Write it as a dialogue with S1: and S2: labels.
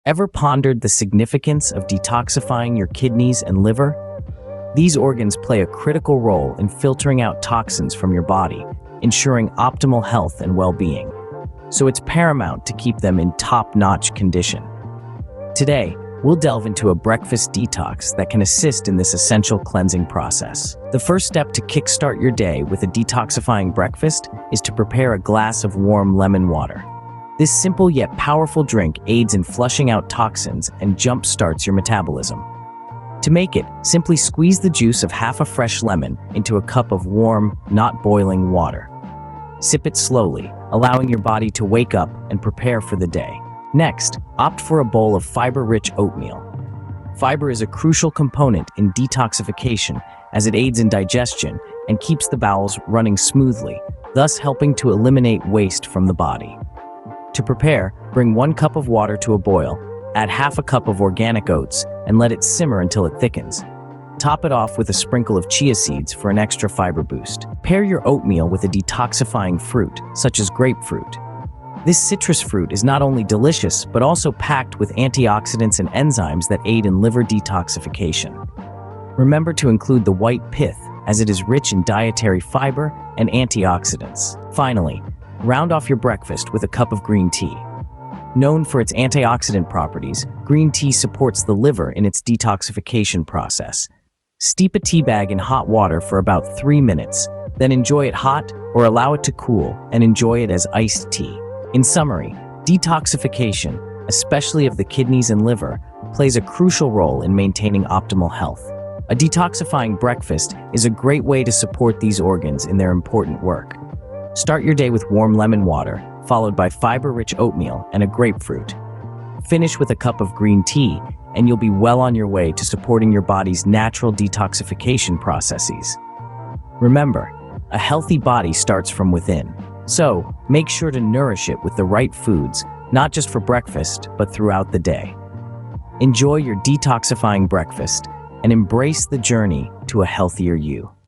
S1: Ever pondered the significance of detoxifying your kidneys and liver? These organs play a critical role in filtering out toxins from your body, ensuring optimal health and well-being. So it's paramount to keep them in top-notch condition. Today, we'll delve into a breakfast detox that can assist in this essential cleansing process. The first step to kickstart your day with a detoxifying breakfast is to prepare a glass of warm lemon water. This simple yet powerful drink aids in flushing out toxins and jump-starts your metabolism. To make it, simply squeeze the juice of half a fresh lemon into a cup of warm, not boiling water. Sip it slowly, allowing your body to wake up and prepare for the day. Next, opt for a bowl of fiber-rich oatmeal. Fiber is a crucial component in detoxification as it aids in digestion and keeps the bowels running smoothly, thus helping to eliminate waste from the body. To prepare, bring 1 cup of water to a boil, add half a cup of organic oats, and let it simmer until it thickens. Top it off with a sprinkle of chia seeds for an extra fiber boost. Pair your oatmeal with a detoxifying fruit, such as grapefruit. This citrus fruit is not only delicious, but also packed with antioxidants and enzymes that aid in liver detoxification. Remember to include the white pith, as it is rich in dietary fiber and antioxidants. Finally, round off your breakfast with a cup of green tea. Known for its antioxidant properties, green tea supports the liver in its detoxification process. Steep a tea bag in hot water for about 3 minutes, then enjoy it hot or allow it to cool and enjoy it as iced tea. In summary, detoxification, especially of the kidneys and liver, plays a crucial role in maintaining optimal health. A detoxifying breakfast is a great way to support these organs in their important work. Start your day with warm lemon water, followed by fiber-rich oatmeal and a grapefruit. Finish with a cup of green tea, and you'll be well on your way to supporting your body's natural detoxification processes. Remember, a healthy body starts from within. So, make sure to nourish it with the right foods, not just for breakfast, but throughout the day. Enjoy your detoxifying breakfast and embrace the journey to a healthier you.